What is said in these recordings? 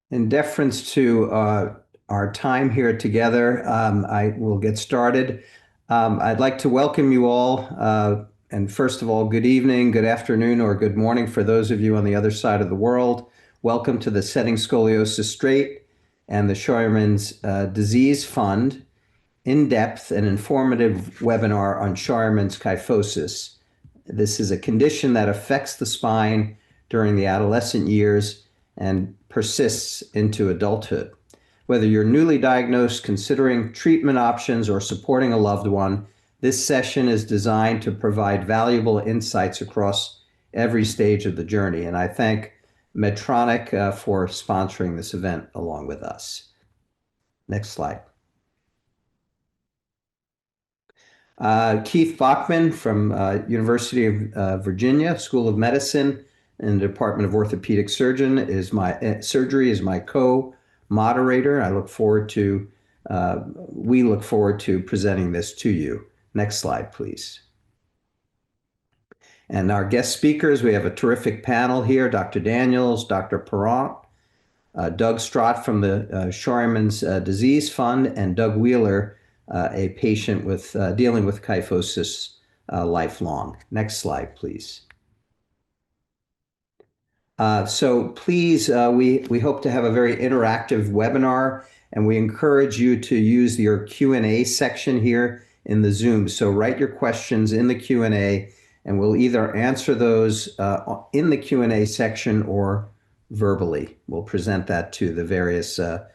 In deference to our time here together, I will get started. I'd like to welcome you all. And first of all, good evening, good afternoon, or good morning for those of you on the other side of the world. Welcome to the Setting Scoliosis Straight and the Scheuermann's Disease Fund in-depth and informative webinar on Scheuermann's kyphosis. This is a condition that affects the spine during the adolescent years and persists into adulthood. Whether you're newly diagnosed, considering treatment options, or supporting a loved one, this session is designed to provide valuable insights across every stage of the journey. And I thank Medtronic for sponsoring this event along with us. Next slide. Keith Bachmann from University of Virginia School of Medicine and the Department of Orthopedic Surgery is my co-moderator. We look forward to presenting this to you. Next slide, please. And our guest speakers, we have a terrific panel here: Dr. Daniels, Dr. Perrant, Doug Strott from the Scheuermann's Disease Fund, and Doug Wheeler, a patient with dealing with kyphosis lifelong. Next slide, please. So please, we hope to have a very interactive webinar, and we encourage you to use your Q&A section here in the Zoom. So write your questions in the Q&A, and we'll either answer those in the Q&A section or verbally. We'll present that to the various, the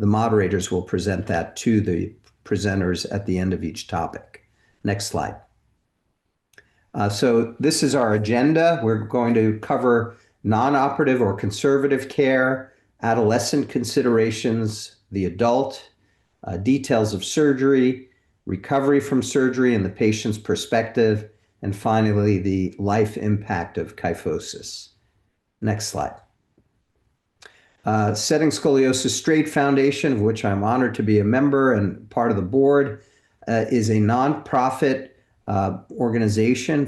moderators will present that to the presenters at the end of each topic. Next slide. So this is our agenda. We're going to cover non-operative or conservative care, adolescent considerations, the adult, details of surgery, recovery from surgery and the patient's perspective, and finally, the life impact of kyphosis. Next slide. Setting Scoliosis Straight Foundation, of which I'm honored to be a member and part of the board, is a nonprofit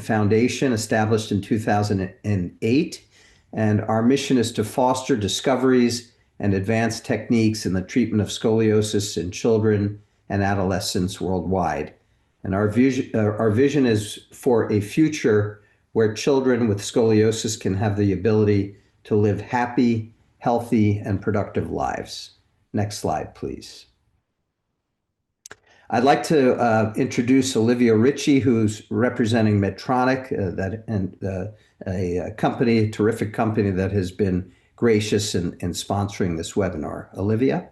foundation established in 2008. And our mission is to foster discoveries and advanced techniques in the treatment of scoliosis in children and adolescents worldwide. And our vision is for a future where children with scoliosis can have the ability to live happy, healthy, and productive lives. Next slide, please. I'd like to introduce Olivia Ritchie, who's representing Medtronic, a terrific company that has been gracious in sponsoring this webinar. Olivia?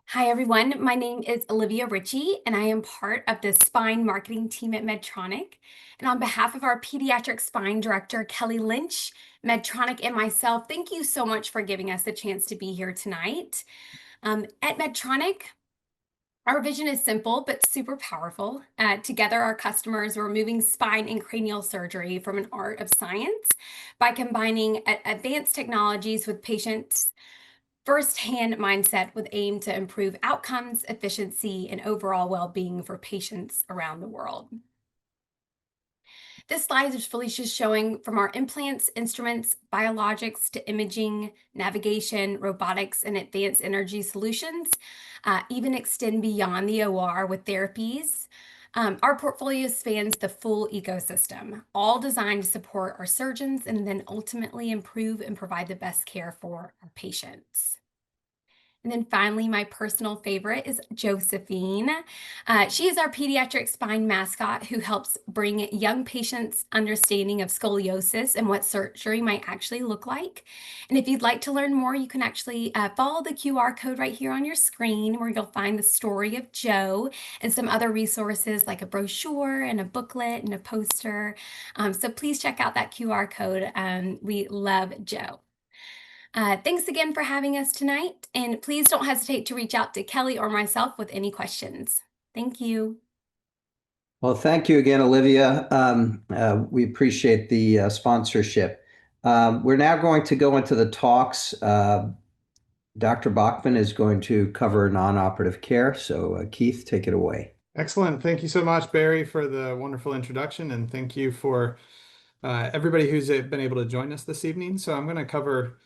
Hi, everyone. My name is Olivia Ritchie, and I am part of the spine marketing team at Medtronic. And on behalf of our pediatric spine director, Kelly Lynch, Medtronic, and myself, thank you so much for giving us the chance to be here tonight. At Medtronic, our vision is simple but super powerful. Together, our customers are removing spine and cranial surgery from an art of science by combining advanced technologies with patients' first-hand mindset with aim to improve outcomes, efficiency, and overall well-being for patients around the world. This slide is really just showing from our implants, instruments, biologics to imaging, navigation, robotics, and advanced energy solutions, even extend beyond the OR with therapies. Our portfolio spans the full ecosystem, all designed to support our surgeons and then ultimately improve and provide the best care for our patients. And then finally, my personal favorite is Josephine. She is our pediatric spine mascot who helps bring young patients understanding of scoliosis and what surgery might actually look like. And if you'd like to learn more, you can actually follow the QR code right here on your screen, where you'll find the story of Joe and some other resources like a brochure and a booklet and a poster. So please check out that QR code. We love Joe. Thanks again for having us tonight, and please don't hesitate to reach out to Kelly or myself with any questions. Thank you. Well, thank you again, Olivia. We appreciate the sponsorship. We're now going to go into the talks. Dr. Bachmann is going to cover non-operative care. So Keith, take it away. Excellent. Thank you so much, Barry, for the wonderful introduction, and thank you for everybody who's been able to join us this evening. So I'm going to cover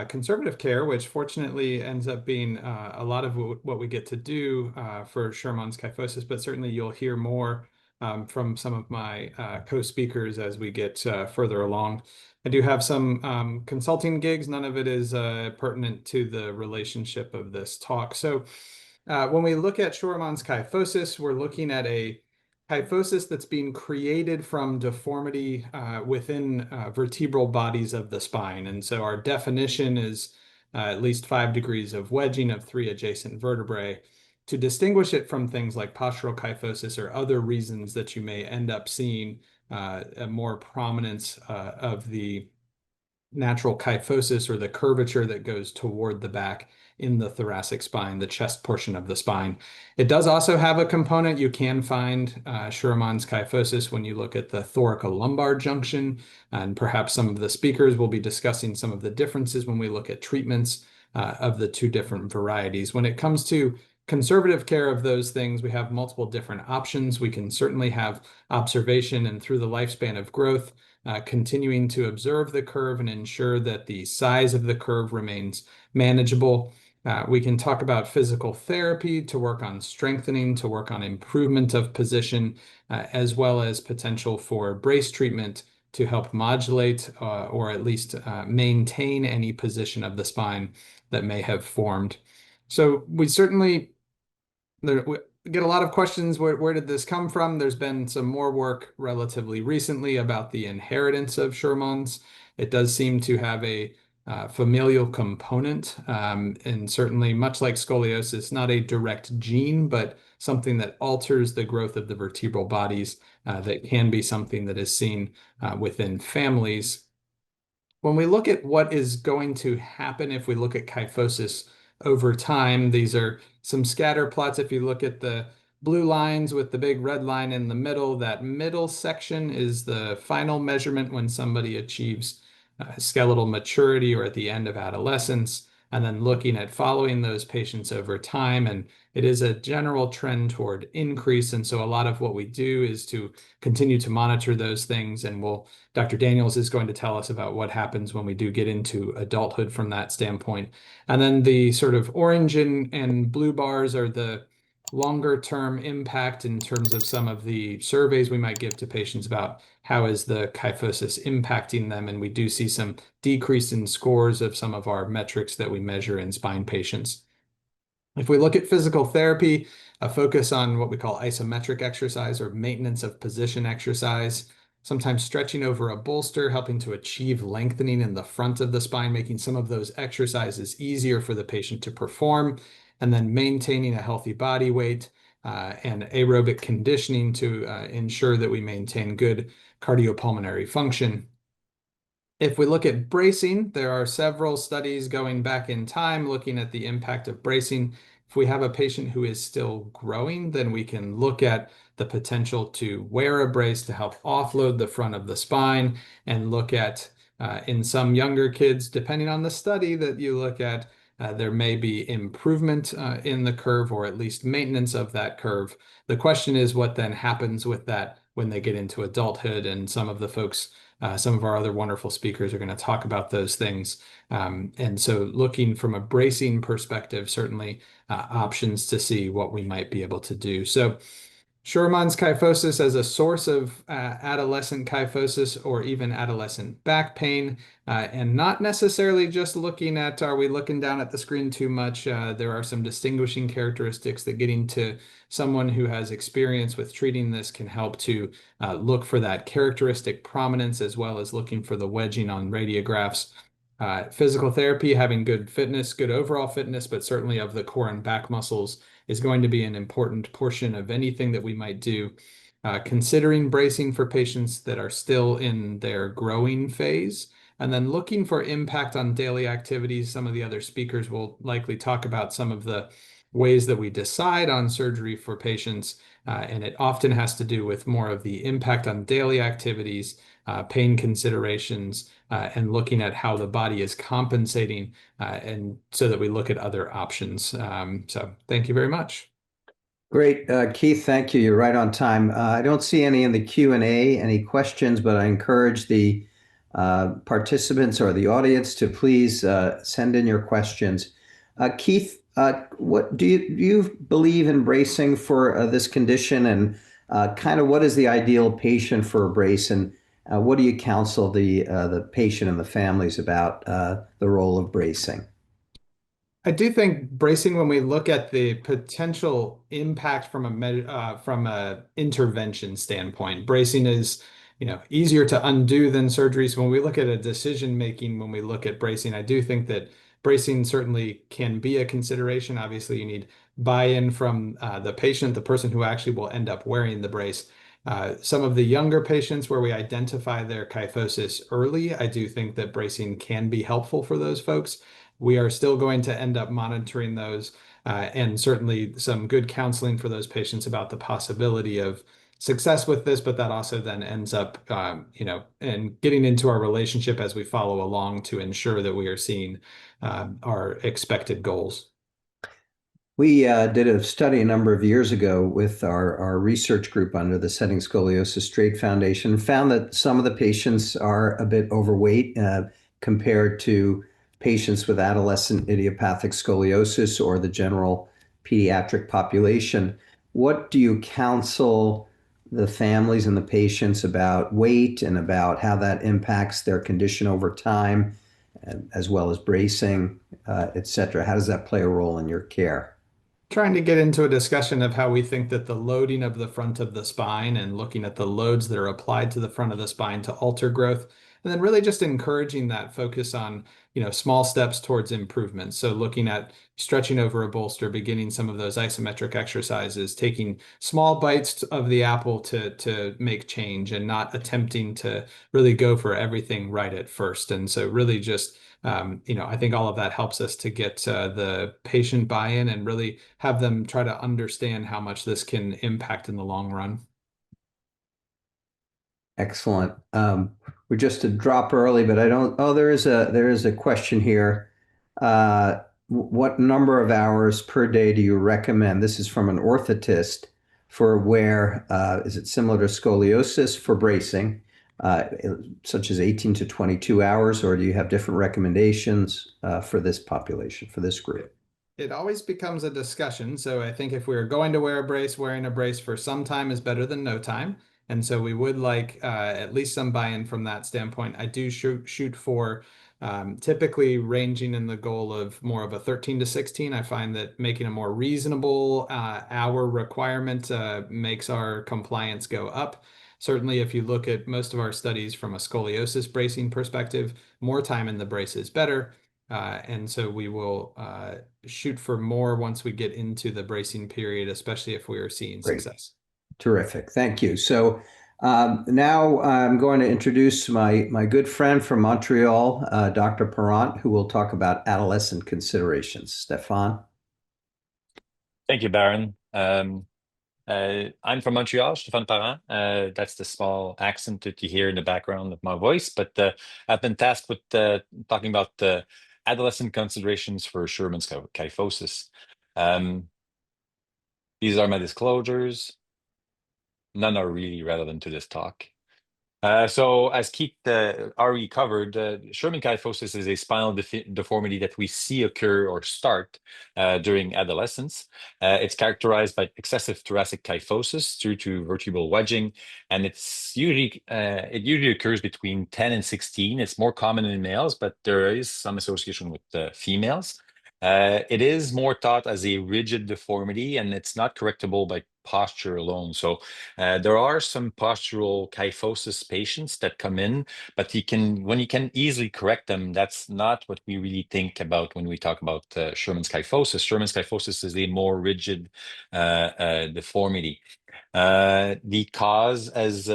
conservative care, which fortunately ends up being a lot of what we get to do for Scheuermann's kyphosis, but certainly you'll hear more from some of my co-speakers as we get further along. I do have some consulting gigs. None of it is pertinent to the relationship of this talk. So when we look at Scheuermann's kyphosis, we're looking at a kyphosis that's being created from deformity within vertebral bodies of the spine. And so our definition is at least 5 degrees of wedging of 3 adjacent vertebrae to distinguish it from things like postural kyphosis or other reasons that you may end up seeing a more prominence of the natural kyphosis or the curvature that goes toward the back in the thoracic spine, the chest portion of the spine. It does also have a component. You can find Scheuermann's kyphosis when you look at the thoracolumbar junction, and perhaps some of the speakers will be discussing some of the differences when we look at treatments of the two different varieties. When it comes to conservative care of those things, we have multiple different options. We can certainly have observation and through the lifespan of growth, continuing to observe the curve and ensure that the size of the curve remains manageable. We can talk about physical therapy to work on strengthening, to work on improvement of position, as well as potential for brace treatment to help modulate or at least maintain any position of the spine that may have formed. So we certainly we get a lot of questions. Where did this come from? There's been some more work relatively recently about the inheritance of Scheuermann's. It does seem to have a familial component, and certainly much like scoliosis, not a direct gene, but something that alters the growth of the vertebral bodies that can be something that is seen within families. When we look at what is going to happen if we look at kyphosis over time, these are some scatter plots. If you look at the blue lines with the big red line in the middle, that middle section is the final measurement when somebody achieves skeletal maturity or at the end of adolescence, and then looking at following those patients over time. And it is a general trend toward increase. And so a lot of what we do is to continue to monitor those things. And Dr. Daniels is going to tell us about what happens when we do get into adulthood from that standpoint. And then the sort of orange and blue bars are the longer term impact in terms of some of the surveys we might give to patients about how is the kyphosis impacting them. And we do see some decrease in scores of some of our metrics that we measure in spine patients. If we look at physical therapy, a focus on what we call isometric exercise or maintenance of position exercise, sometimes stretching over a bolster, helping to achieve lengthening in the front of the spine, making some of those exercises easier for the patient to perform, and then maintaining a healthy body weight and aerobic conditioning to ensure that we maintain good cardiopulmonary function. If we look at bracing, there are several studies going back in time looking at the impact of bracing. If we have a patient who is still growing, then we can look at the potential to wear a brace to help offload the front of the spine and look at, in some younger kids, depending on the study that you look at, there may be improvement in the curve or at least maintenance of that curve. The question is what then happens with that when they get into adulthood, and some of the folks, some of our other wonderful speakers are going to talk about those things. And so looking from a bracing perspective, certainly options to see what we might be able to do. So Scheuermann's kyphosis as a source of adolescent kyphosis or even adolescent back pain, and not necessarily just looking at, are we looking down at the screen too much? There are some distinguishing characteristics that getting to someone who has experience with treating this can help to look for that characteristic prominence, as well as looking for the wedging on radiographs. Physical therapy, having good fitness, good overall fitness, but certainly of the core and back muscles is going to be an important portion of anything that we might do. Considering bracing for patients that are still in their growing phase, and then looking for impact on daily activities. Some of the other speakers will likely talk about some of the ways that we decide on surgery for patients, and it often has to do with more of the impact on daily activities, pain considerations, and looking at how the body is compensating, and so that we look at other options. So thank you very much. Great. Keith, thank you. You're right on time. I don't see any in the Q&A, any questions, but I encourage the participants or the audience to please send in your questions. Keith, what do you believe in bracing for this condition, and kind of what is the ideal patient for a brace, and what do you counsel the patient and the families about the role of bracing? I do think bracing, when we look at the potential impact from from a intervention standpoint, bracing is, easier to undo than surgery. So when we look at a decision making, when we look at bracing, I do think that bracing certainly can be a consideration. Obviously, you need buy-in from the patient, the person who actually will end up wearing the brace. Some of the younger patients where we identify their kyphosis early, I do think that bracing can be helpful for those folks. We are still going to end up monitoring those, and certainly some good counseling for those patients about the possibility of success with this, but that also then ends up, and getting into our relationship as we follow along to ensure that we are seeing our expected goals. We did a study a number of years ago with our research group under the Setting Scoliosis Straight Foundation, and found that some of the patients are a bit overweight compared to patients with adolescent idiopathic scoliosis or the general pediatric population. What do you counsel the families and the patients about weight and about how that impacts their condition over time, as well as bracing, et cetera? How does that play a role in your care? Trying to get into a discussion of how we think that the loading of the front of the spine and looking at the loads that are applied to the front of the spine to alter growth, and then really just encouraging that focus on, small steps towards improvement. So looking at stretching over a bolster, beginning some of those isometric exercises, taking small bites of the apple to make change, and not attempting to really go for everything right at first. And so really just I think all of that helps us to get the patient buy-in and really have them try to understand how much this can impact in the long run. Excellent. We're just a drop early, but I don't. Oh, there is a question here. What number of hours per day do you recommend? This is from an orthotist for wear. Is it similar to scoliosis for bracing, such as 18 to 22 hours, or do you have different recommendations for this population, for this group? It always becomes a discussion. So I think if we are going to wear a brace, wearing a brace for some time is better than no time. And so we would like at least some buy-in from that standpoint. I do shoot for typically ranging in the goal of more of a 13 to 16. I find that making a more reasonable hour requirement makes our compliance go up. Certainly, if you look at most of our studies from a scoliosis bracing perspective, more time in the brace is better. And so we will shoot for more once we get into the bracing period, especially if we are seeing Great. success. Terrific. Thank you. So now I'm going to introduce my good friend from Montreal, Dr. Parent, who will talk about adolescent considerations. Stefan? Thank you, Baron. I'm from Montreal, Stefan Parent. That's the small accent that you hear in the background of my voice. But I've been tasked with talking about adolescent considerations for Schuermann's kyphosis. These are my disclosures. None are really relevant to this talk. So as Keith already covered, Schuermann kyphosis is a spinal deformity that we see occur or start during adolescence. It's characterized by excessive thoracic kyphosis due to vertebral wedging, and it usually occurs between 10 and 16. It's more common in males, but there is some association with females. It is more thought as a rigid deformity, and it's not correctable by posture alone. So there are some postural kyphosis patients that come in, but when you can easily correct them, that's not what we really think about when we talk about Schuermann's kyphosis. Schuermann's kyphosis is a more rigid deformity. The cause, as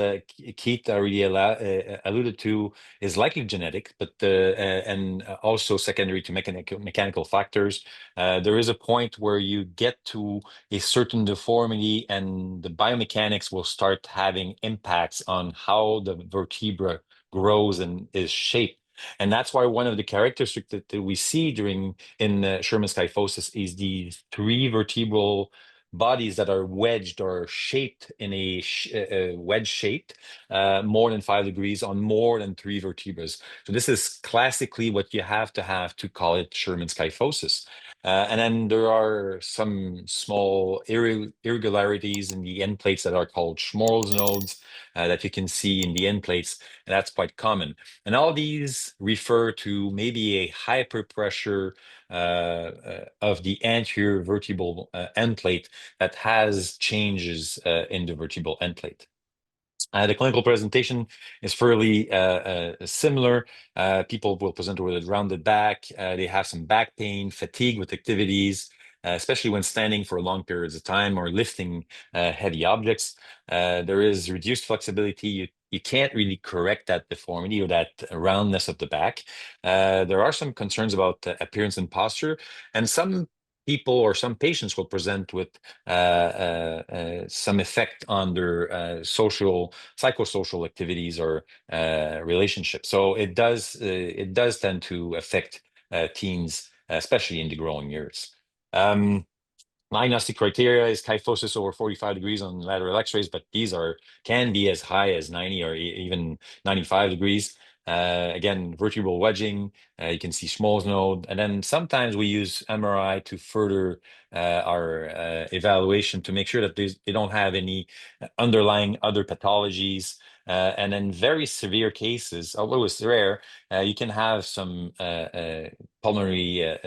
Keith already alluded to, is likely genetic, but and also secondary to mechanical factors. There is a point where you get to a certain deformity, and the biomechanics will start having impacts on how the vertebra grows and is shaped. And that's why one of the characteristics that we see in Schuermann's kyphosis is the three vertebral bodies that are wedged or shaped in a wedge shaped more than 5 degrees on more than 3 vertebrae. So this is classically what you have to call it Sherman's kyphosis. And then there are some small irregularities in the end plates that are called Schmorl's nodes that you can see in the end plates, and that's quite common. And all these refer to maybe a hyperpressure of the anterior vertebral end plate that has changes in the vertebral end plate. The clinical presentation is fairly similar. People will present with a rounded back. They have some back pain, fatigue with activities, especially when standing for long periods of time or lifting heavy objects. There is reduced flexibility. You can't really correct that deformity or that roundness of the back. There are some concerns about appearance and posture, and some people or some patients will present with some effect on their psychosocial activities or relationships. So it does tend to affect teens, especially in the growing years. Diagnostic criteria is kyphosis over 45 degrees on lateral x-rays, but these can be as high as 90 or even 95 degrees. Again, vertebral wedging, you can see Schmoll's node, and then sometimes we use MRI to further our evaluation to make sure that they don't have any underlying other pathologies. And in very severe cases, although it's rare, you can have some pulmonary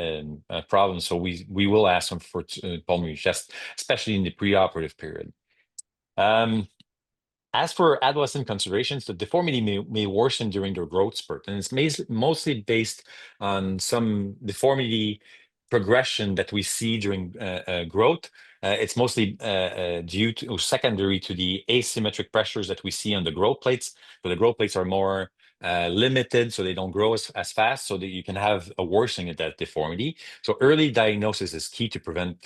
problems. So we will ask them for pulmonary tests, especially in the preoperative period. As for adolescent considerations, the deformity may worsen during their growth spurt, and it's mostly based on some deformity progression that we see during growth. It's mostly due to or secondary to the asymmetric pressures that we see on the growth plates. So the growth plates are more limited, so they don't grow as fast, so that you can have a worsening of that deformity. So early diagnosis is key to prevent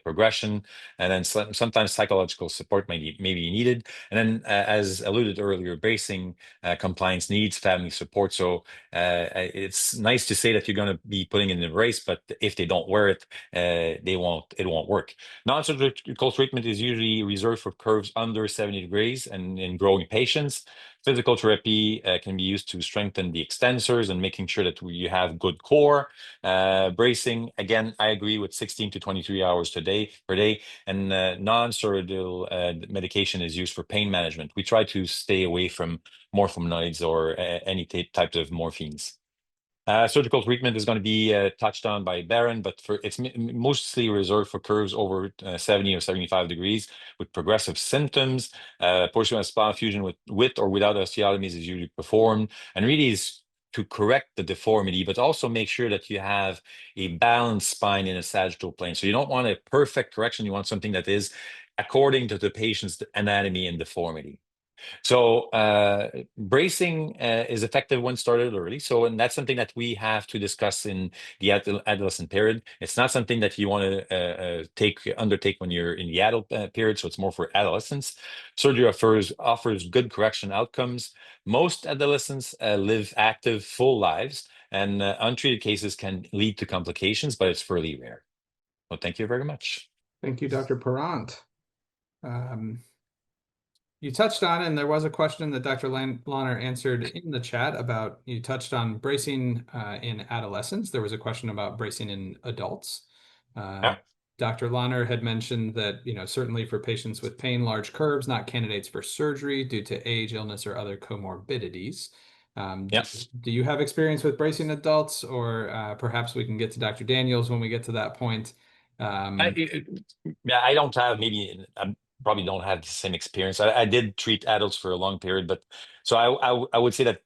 progression, and then sometimes psychological support may be needed. And then, as alluded earlier, bracing compliance needs family support. So it's nice to say that you're going to be putting in the brace, but if they don't wear it, it won't work. Non-surgical treatment is usually reserved for curves under 70 degrees and in growing patients. Physical therapy can be used to strengthen the extensors and making sure that you have good core. Bracing, again, I agree with 16 to 23 hours per day, and non-steroidal medication is used for pain management. We try to stay away from morphinoids or any types of morphines. Surgical treatment is going to be touched on by Baron, but it's mostly reserved for curves over 70 or 75 degrees with progressive symptoms. Portion of spinal fusion with or without osteotomies is usually performed, and really is to correct the deformity, but also make sure that you have a balanced spine in a sagittal plane. So you don't want a perfect correction. You want something that is according to the patient's anatomy and deformity. So bracing is effective when started early. So, and that's something that we have to discuss in the adolescent period. It's not something that you want to undertake when you're in the adult period. So it's more for adolescents. Surgery offers good correction outcomes. Most adolescents live active, full lives, and untreated cases can lead to complications, but it's fairly rare. Well, thank you very much. Thank you, Dr. Parent. You touched on, and there was a question that Dr. Lonner answered in the chat about, you touched on bracing in adolescents. There was a question about bracing in adults. Yeah. Dr. Lonner had mentioned that, certainly for patients with pain, large curves, not candidates for surgery due to age, illness, or other comorbidities. Yes. Do you have experience with bracing adults, or perhaps we can get to Dr. Daniels when we get to that point? Yeah, I don't have I probably don't have the same experience. I did treat adults for a long period, but so I would say that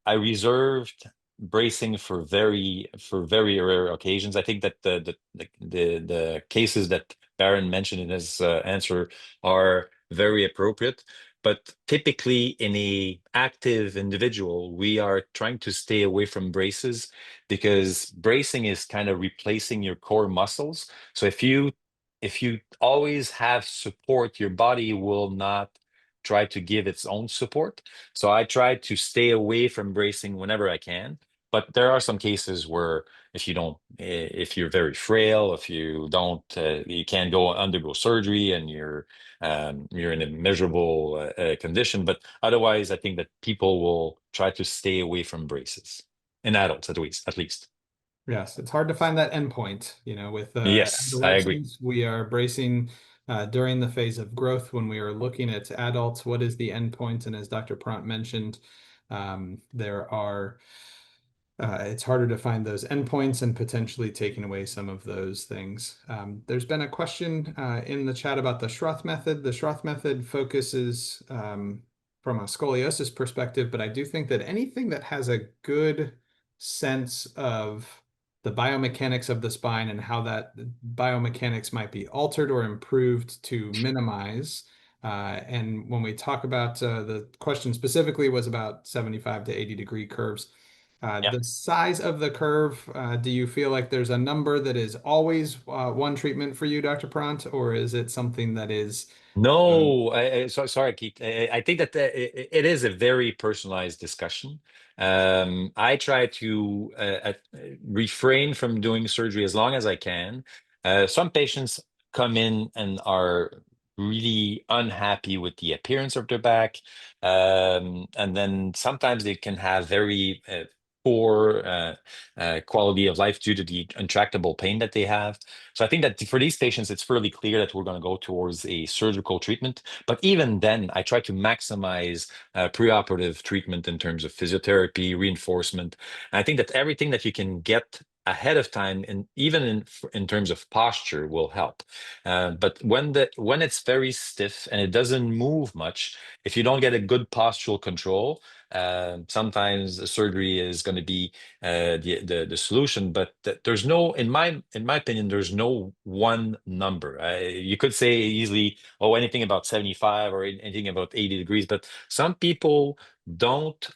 I reserved bracing for very rare occasions. I think that the cases that Baron mentioned in his answer are very appropriate. But typically in a active individual, we are trying to stay away from braces because bracing is kind of replacing your core muscles. So if you always have support, your body will not try to give its own support. So I try to stay away from bracing whenever I can. But there are some cases where if you're very frail, if you don't, you can't undergo surgery, and you're in a miserable condition. But otherwise, I think that people will try to stay away from braces in adults, at least. Yes, it's hard to find that endpoint. With Yes, I agree. adolescents, we are bracing during the phase of growth. When we are looking at adults, what is the endpoint? And as Dr. Pront mentioned, it's harder to find those endpoints and potentially taking away some of those things. There's been a question in the chat about the Strott method. The Strott method focuses from a scoliosis perspective, but I do think that anything that has a good sense of the biomechanics of the spine and how that biomechanics might be altered or improved to minimize. And when we talk about the question specifically was about 75 to 80-degree curves. Yeah. The size of the curve, do you feel like there's a number that is always one treatment for you, Dr. Pront, or is it something that is... No, sorry, Keith. I think that it is a very personalized discussion. I try to refrain from doing surgery as long as I can. Some patients come in and are really unhappy with the appearance of their back. And then sometimes they can have very poor quality of life due to the intractable pain that they have. So I think that for these patients, it's fairly clear that we're going to go towards a surgical treatment. But even then, I try to maximize preoperative treatment in terms of physiotherapy, reinforcement. And I think that everything that you can get ahead of time, and even in terms of posture, will help. But when it's very stiff and it doesn't move much, if you don't get a good postural control, sometimes the surgery is going to be the solution. But there's no, in my opinion, there's no one number. You could say easily, oh, anything about 75 or anything about 80 degrees, but some people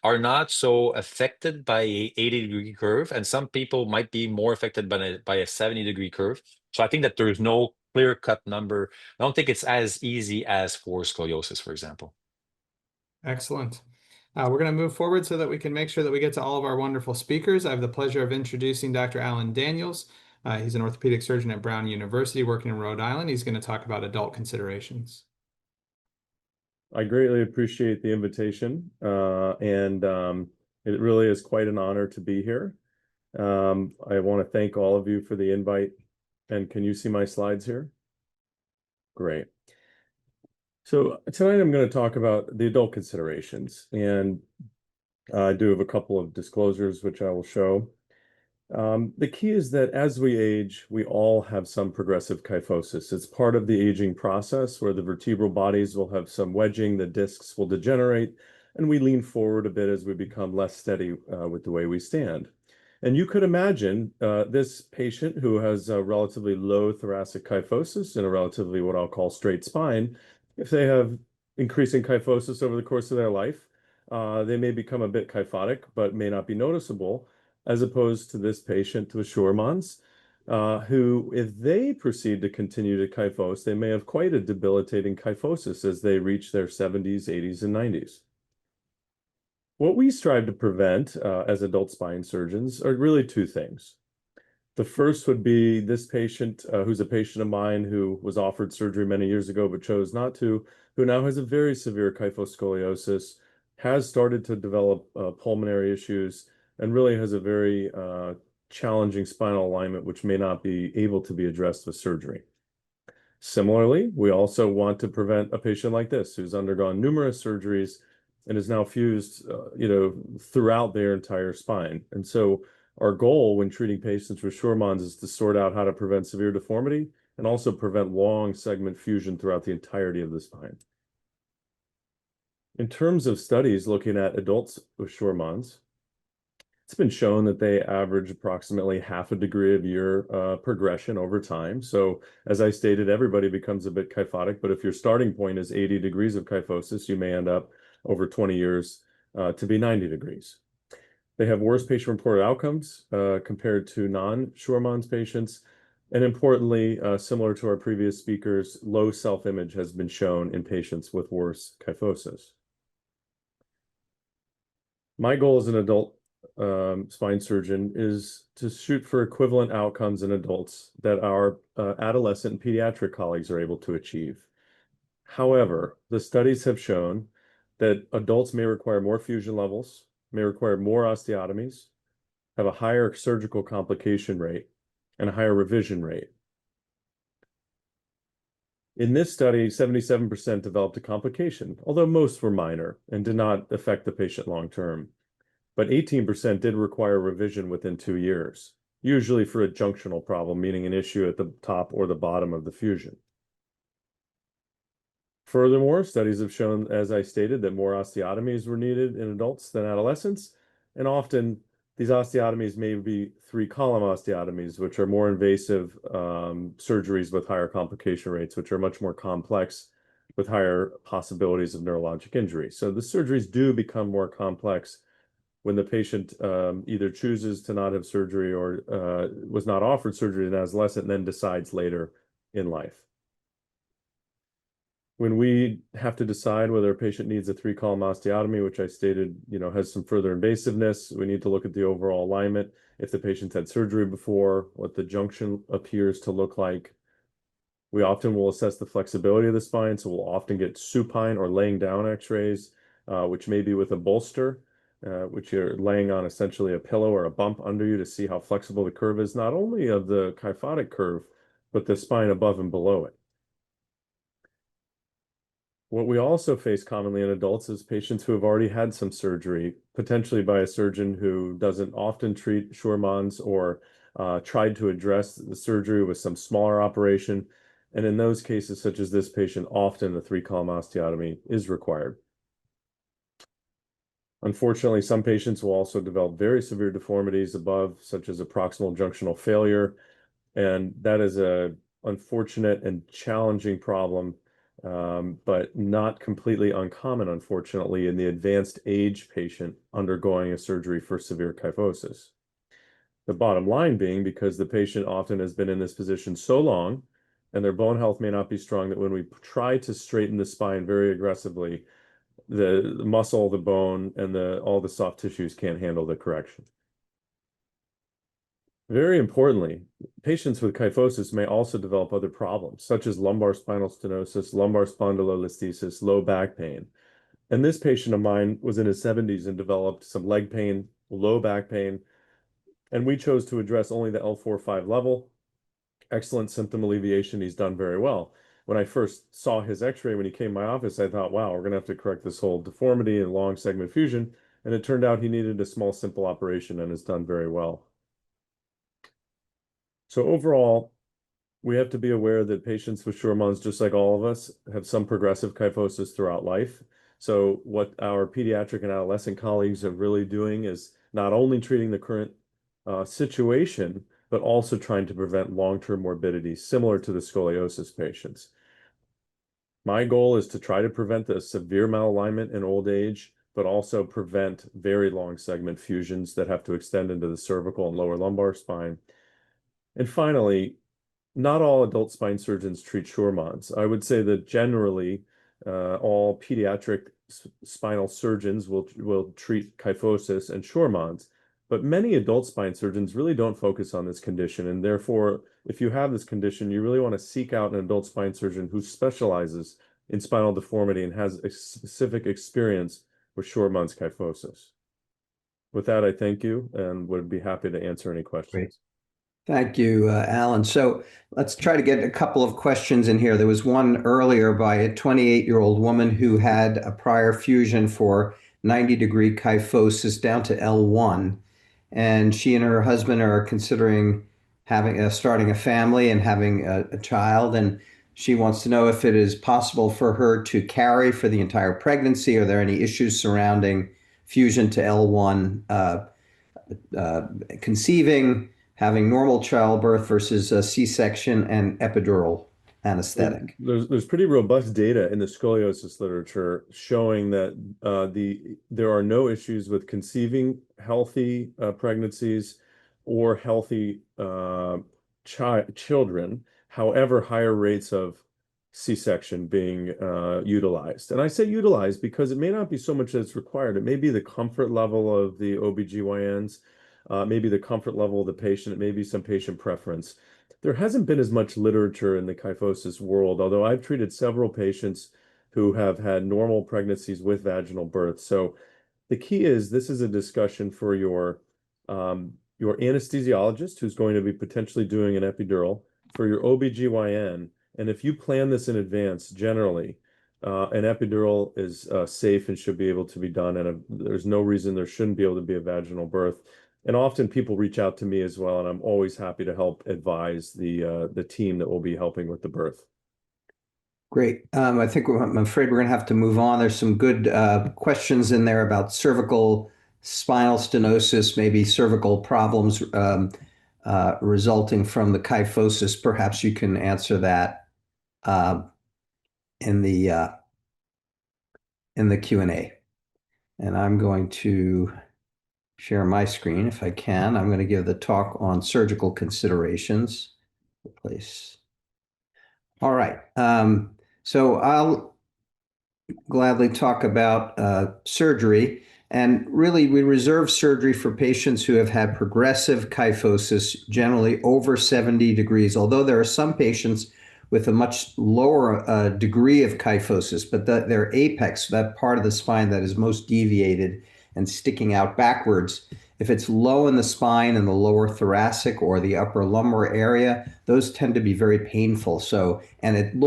are not so affected by a 80-degree curve, and some people might be more affected by a 70-degree curve. So I think that there's no clear-cut number. I don't think it's as easy as for scoliosis, for example. Excellent. We're going to move forward so that we can make sure that we get to all of our wonderful speakers. I have the pleasure of introducing Dr. Alan Daniels. He's an orthopedic surgeon at Brown University working in Rhode Island. He's going to talk about adult considerations. I greatly appreciate the invitation, and it really is quite an honor to be here. I want to thank all of you for the invite. And can you see my slides here? Great. So tonight I'm going to talk about the adult considerations, and I do have a couple of disclosures which I will show. The key is that as we age, we all have some progressive kyphosis. It's part of the aging process where the vertebral bodies will have some wedging, the discs will degenerate, and we lean forward a bit as we become less steady with the way we stand. And you could imagine this patient who has a relatively low thoracic kyphosis and a relatively what I'll call straight spine. If they have increasing kyphosis over the course of their life, they may become a bit kyphotic, but may not be noticeable, as opposed to this patient with SCHEUERMAN'S, who, if they proceed to continue to kyphose, they may have quite a debilitating kyphosis as they reach their 70s, 80s, and 90s. What we strive to prevent as adult spine surgeons are really two things. The first would be this patient, who's a patient of mine who was offered surgery many years ago but chose not to, who now has a very severe kyphoscoliosis, has started to develop pulmonary issues, and really has a very challenging spinal alignment, which may not be able to be addressed with surgery. Similarly, we also want to prevent a patient like this who's undergone numerous surgeries and is now fused, throughout their entire spine. And so our goal when treating patients with SCHEUERMAN'S is to sort out how to prevent severe deformity and also prevent long segment fusion throughout the entirety of the spine. In terms of studies looking at adults with SCHEUERMAN'S, it's been shown that they average approximately half a degree of year progression over time. So as I stated, everybody becomes a bit kyphotic, but if your starting point is 80 degrees of kyphosis, you may end up over 20 years to be 90 degrees. They have worse patient-reported outcomes compared to non-SCHEUERMAN'S patients. And importantly, similar to our previous speakers, low self-image has been shown in patients with worse kyphosis. My goal as an adult spine surgeon is to shoot for equivalent outcomes in adults that our adolescent and pediatric colleagues are able to achieve. However, the studies have shown that adults may require more fusion levels, may require more osteotomies, have a higher surgical complication rate, and a higher revision rate. In this study, 77% developed a complication, although most were minor and did not affect the patient long term. But 18% did require revision within 2 years, usually for a junctional problem, meaning an issue at the top or the bottom of the fusion. Furthermore, studies have shown, as I stated, that more osteotomies were needed in adults than adolescents, and often these osteotomies may be 3-column osteotomies, which are more invasive surgeries with higher complication rates, which are much more complex with higher possibilities of neurologic injury. So the surgeries do become more complex when the patient either chooses to not have surgery or was not offered surgery in adolescent and then decides later in life. When we have to decide whether a patient needs a 3-column osteotomy, which I stated, has some further invasiveness, we need to look at the overall alignment. If the patient's had surgery before, what the junction appears to look like. We often will assess the flexibility of the spine, so we'll often get supine or laying down x-rays, which may be with a bolster, which you're laying on essentially a pillow or a bump under you to see how flexible the curve is, not only of the kyphotic curve, but the spine above and below it. What we also face commonly in adults is patients who have already had some surgery, potentially by a surgeon who doesn't often treat SCHEUERMAN'S or tried to address the surgery with some smaller operation. And in those cases, such as this patient, often the 3-column osteotomy is required. Unfortunately, some patients will also develop very severe deformities above, such as a proximal junctional failure. And that is an unfortunate and challenging problem, but not completely uncommon, unfortunately, in the advanced age patient undergoing a surgery for severe kyphosis. The bottom line being, because the patient often has been in this position so long and their bone health may not be strong, that when we try to straighten the spine very aggressively, the muscle, the bone, and all the soft tissues can't handle the correction. Very importantly, patients with kyphosis may also develop other problems, such as lumbar spinal stenosis, lumbar spondylolisthesis, low back pain. And this patient of mine was in his 70s and developed some leg pain, low back pain, and we chose to address only the L4-5 level. Excellent symptom alleviation. He's done very well. When I first saw his x-ray when he came to my office, I thought, wow, we're going to have to correct this whole deformity and long segment fusion. And it turned out he needed a small, simple operation and has done very well. So overall, we have to be aware that patients with SCHEUERMAN'S, just like all of us, have some progressive kyphosis throughout life. So what our pediatric and adolescent colleagues are really doing is not only treating the current situation, but also trying to prevent long-term morbidity, similar to the scoliosis patients. My goal is to try to prevent the severe malalignment in old age, but also prevent very long segment fusions that have to extend into the cervical and lower lumbar spine. And finally, not all adult spine surgeons treat SCHEUERMAN'S. I would say that generally, all pediatric spinal surgeons will treat kyphosis and SCHEUERMAN'S, but many adult spine surgeons really don't focus on this condition. And therefore, if you have this condition, you really want to seek out an adult spine surgeon who specializes in spinal deformity and has a specific experience with SCHEUERMAN'S kyphosis. With that, I thank you and would be happy to answer any questions. Great. Thank you, Alan. So let's try to get a couple of questions in here. There was one earlier by a 28-year-old woman who had a prior fusion for 90-degree kyphosis down to L1. And she and her husband are considering starting a family and having a child. And she wants to know if it is possible for her to carry for the entire pregnancy. Are there any issues surrounding fusion to L1, conceiving, having normal childbirth versus a C-section and epidural anesthetic? There's pretty robust data in the scoliosis literature showing that there are no issues with conceiving healthy pregnancies or healthy children. However, higher rates of C-section being utilized. And I say utilized because it may not be so much that's required. It may be the comfort level of the OBGYNs, maybe the comfort level of the patient, it may be some patient preference. There hasn't been as much literature in the kyphosis world, although I've treated several patients who have had normal pregnancies with vaginal birth. So the key is this is a discussion for your anesthesiologist who's going to be potentially doing an epidural, for your OBGYN. And if you plan this in advance, generally, an epidural is safe and should be able to be done. And there's no reason there shouldn't be able to be a vaginal birth. And often people reach out to me as well, and I'm always happy to help advise the team that will be helping with the birth. Great. I'm afraid we're going to have to move on. There's some good questions in there about cervical spinal stenosis, maybe cervical problems resulting from the kyphosis. Perhaps you can answer that in the Q&A. And I'm going to share my screen if I can. I'm going to give the talk on surgical considerations. Replace. All right. So I'll gladly talk about surgery. And really, we reserve surgery for patients who have had progressive kyphosis, generally over 70 degrees, although there are some patients with a much lower degree of kyphosis, but their apex, that part of the spine that is most deviated and sticking out backwards, if it's low in the spine in the lower thoracic or the upper lumbar area, those tend to be very painful. So, and it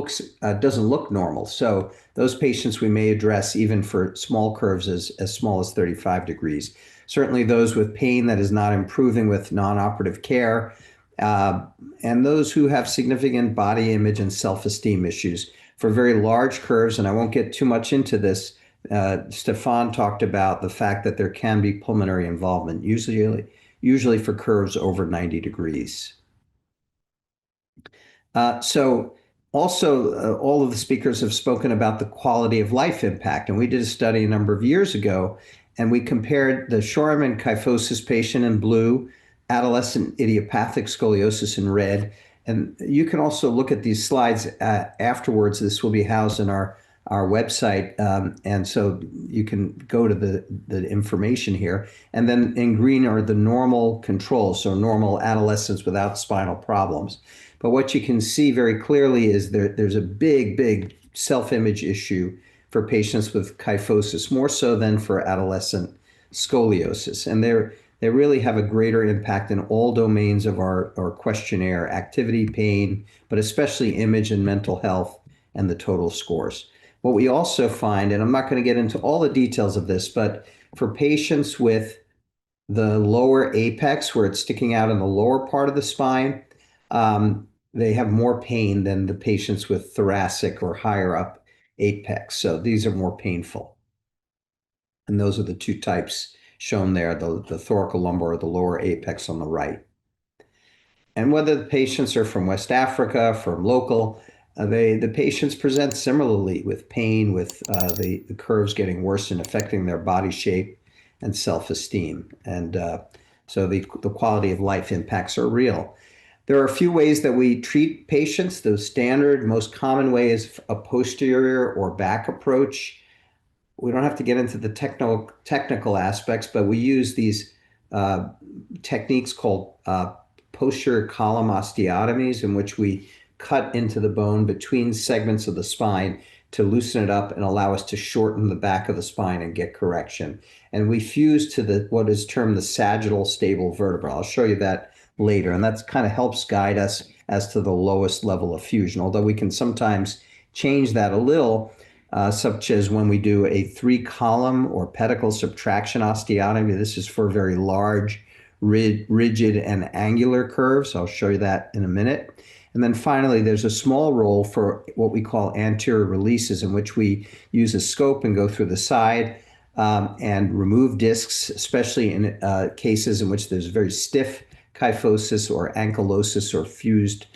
doesn't look normal. So those patients we may address even for small curves as small as 35 degrees. Certainly those with pain that is not improving with non-operative care, and those who have significant body image and self-esteem issues. For very large curves, and I won't get too much into this, Stefan talked about the fact that there can be pulmonary involvement, usually for curves over 90 degrees. So also, all of the speakers have spoken about the quality of life impact, and we did a study a number of years ago, and we compared the Scheuermann kyphosis patient in blue, adolescent idiopathic scoliosis in red, and you can also look at these slides afterwards. This will be housed in our website, and so you can go to the information here. And then in green are the normal controls, so normal adolescents without spinal problems. But what you can see very clearly is there's a big self-image issue for patients with kyphosis, more so than for adolescent scoliosis. And they really have a greater impact in all domains of our questionnaire: activity, pain, but especially image and mental health and the total scores. What we also find, and I'm not going to get into all the details of this, but for patients with the lower apex, where it's sticking out in the lower part of the spine, they have more pain than the patients with thoracic or higher up apex. So these are more painful. And those are the two types shown there, the thoracolumbar or the lower apex on the right. And whether the patients are from West Africa, from local, the patients present similarly with pain, with the curves getting worse and affecting their body shape and self-esteem. And so the quality of life impacts are real. There are a few ways that we treat patients. The standard, most common way is a posterior or back approach. We don't have to get into the technical aspects, but we use these techniques called posterior column osteotomies, in which we cut into the bone between segments of the spine to loosen it up and allow us to shorten the back of the spine and get correction. And we fuse to what is termed the sagittal stable vertebra. I'll show you that later, and that kind of helps guide us as to the lowest level of fusion, although we can sometimes change that a little, such as when we do a 3-column or pedicle subtraction osteotomy. This is for very large, rigid, and angular curves. I'll show you that in a minute. And then finally, there's a small role for what we call anterior releases, in which we use a scope and go through the side and remove discs, especially in cases in which there's very stiff kyphosis or ankylosis or fused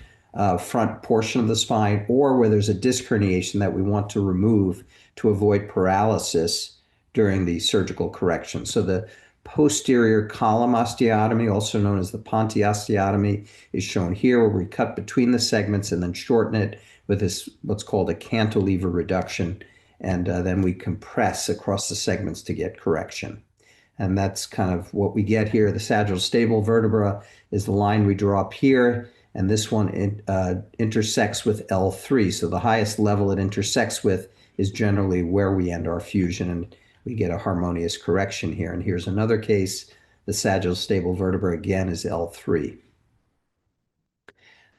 front portion of the spine, or where there's a disc herniation that we want to remove to avoid paralysis during the surgical correction. So the posterior column osteotomy, also known as the Ponte osteotomy, is shown here, where we cut between the segments and then shorten it, with this what's called a cantilever reduction, and then we compress across the segments to get correction. And that's kind of what we get here. The sagittal stable vertebra is the line we draw up here, and this one intersects with L3. So the highest level it intersects with is generally where we end our fusion, and we get a harmonious correction here. And here's another case. The sagittal stable vertebra again is L3.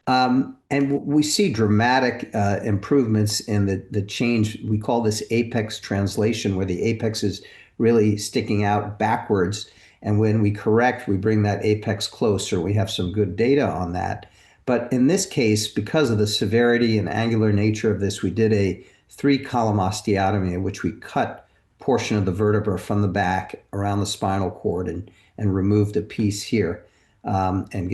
And we see dramatic improvements in the change. We call this apex translation, where the apex is really sticking out backwards. And when we correct, we bring that apex closer. We have some good data on that. But in this case, because of the severity and angular nature of this, we did a 3-column osteotomy in which we cut a portion of the vertebra from the back around the spinal cord and removed a piece here. And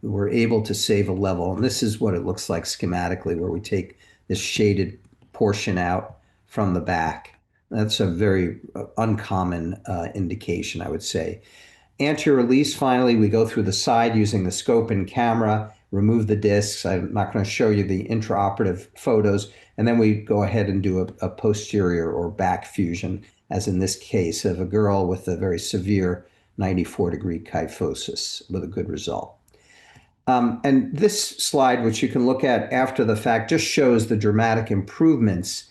we're able to save a level. And this is what it looks like schematically, where we take this shaded portion out from the back. That's a very uncommon indication, I would say. Anterior release, finally, we go through the side using the scope and camera, remove the discs. I'm not going to show you the intraoperative photos. And then we go ahead and do a posterior or back fusion, as in this case of a girl with a very severe 94-degree kyphosis with a good result. And this slide, which you can look at after the fact, just shows the dramatic improvements.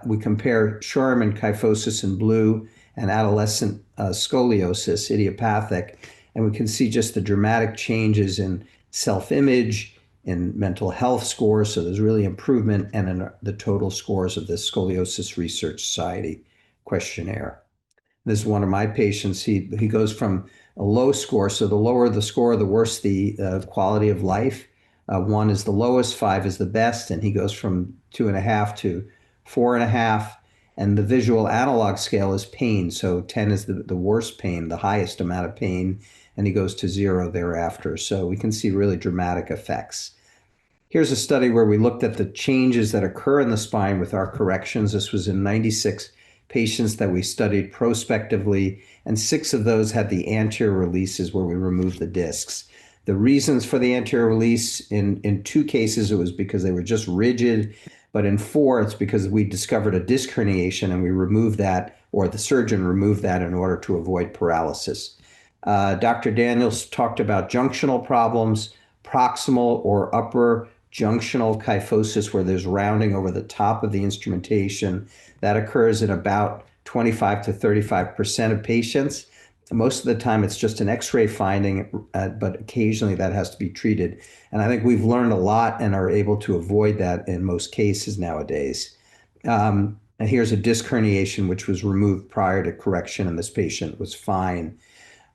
We compare Scheuermann kyphosis in blue and adolescent scoliosis, idiopathic, and we can see just the dramatic changes in self-image, in mental health scores. So there's really improvement, and in the total scores of the Scoliosis Research Society questionnaire. This is one of my patients. He goes from a low score. So the lower the score, the worse the quality of life. 1 is the lowest, 5 is the best, and he goes from 2.5 to 4.5. And the visual analog scale is pain. So 10 is the worst pain, the highest amount of pain, and he goes to 0 thereafter. So we can see really dramatic effects. Here's a study where we looked at the changes that occur in the spine with our corrections. This was in 96 patients that we studied prospectively, and 6 of those had the anterior releases where we removed the discs. The reasons for the anterior release, in 2 cases, it was because they were just rigid, but in 4, it's because we discovered a disc herniation and we removed that, or the surgeon removed that in order to avoid paralysis. Dr. Daniels talked about junctional problems, proximal or upper junctional kyphosis, where there's rounding over the top of the instrumentation. That occurs in about 25 to 35% of patients. Most of the time, it's just an X-ray finding, but occasionally that has to be treated. And I think we've learned a lot and are able to avoid that in most cases nowadays. And here's a disc herniation, which was removed prior to correction, and this patient was fine.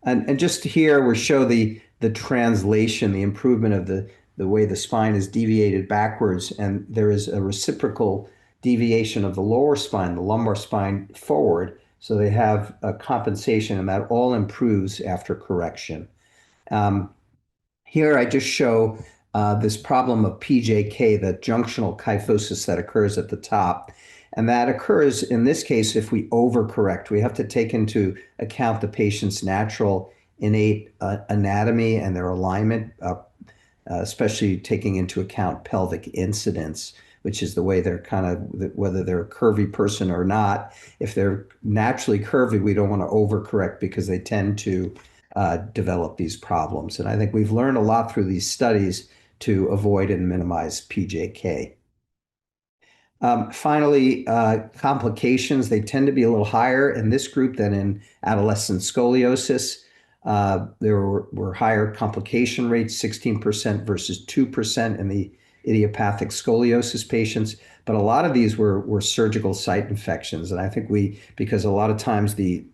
And just here, we show the translation, the improvement of the way the spine is deviated backwards, and there is a reciprocal deviation of the lower spine, the lumbar spine, forward. So they have a compensation, and that all improves after correction. Here I just show this problem of PJK, the junctional kyphosis that occurs at the top. And that occurs, in this case, if we overcorrect. We have to take into account the patient's natural innate anatomy and their alignment, especially taking into account pelvic incidence, which is the way they're kind of, whether they're a curvy person or not. If they're naturally curvy, we don't want to overcorrect because they tend to develop these problems. And I think we've learned a lot through these studies to avoid and minimize PJK. Finally, complications, they tend to be a little higher in this group than in adolescent scoliosis. There were higher complication rates, 16% versus 2% in the idiopathic scoliosis patients. But a lot of these were surgical site infections. And I think because a lot of times the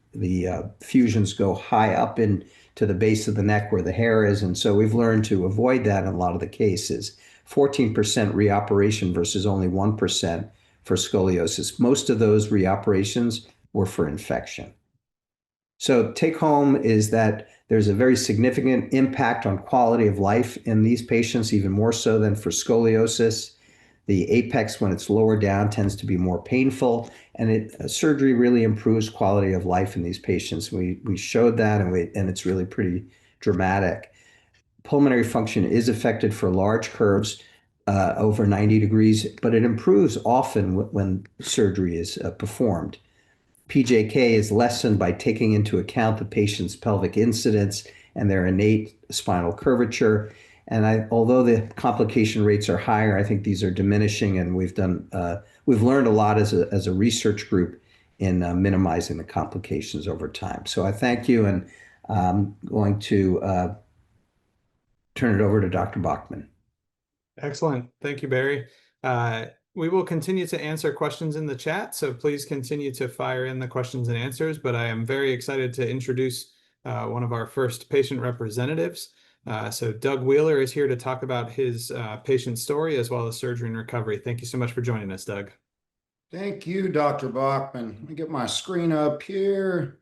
fusions go high up into the base of the neck where the hair is. And so we've learned to avoid that in a lot of the cases. 14% reoperation versus only 1% for scoliosis. Most of those reoperations were for infection. So take home is that there's a very significant impact on quality of life in these patients, even more so than for scoliosis. The apex, when it's lower down, tends to be more painful, and surgery really improves quality of life in these patients. We showed that, and it's really pretty dramatic. Pulmonary function is affected for large curves. over 90 degrees, but it improves often when surgery is performed. PJK is lessened by taking into account the patient's pelvic incidence and their innate spinal curvature. And although the complication rates are higher, I think these are diminishing, and we've learned a lot as a research group in minimizing the complications over time. So I thank you, and I'm going to turn it over to Dr. Bachmann. Excellent. Thank you, Barry. We will continue to answer questions in the chat, so please continue to fire in the questions and answers, but I am very excited to introduce one of our first patient representatives. So Doug Wheeler is here to talk about his patient story as well as surgery and recovery. Thank you so much for joining us, Doug. Thank you, Dr. Bachmann. Let me get my screen up here.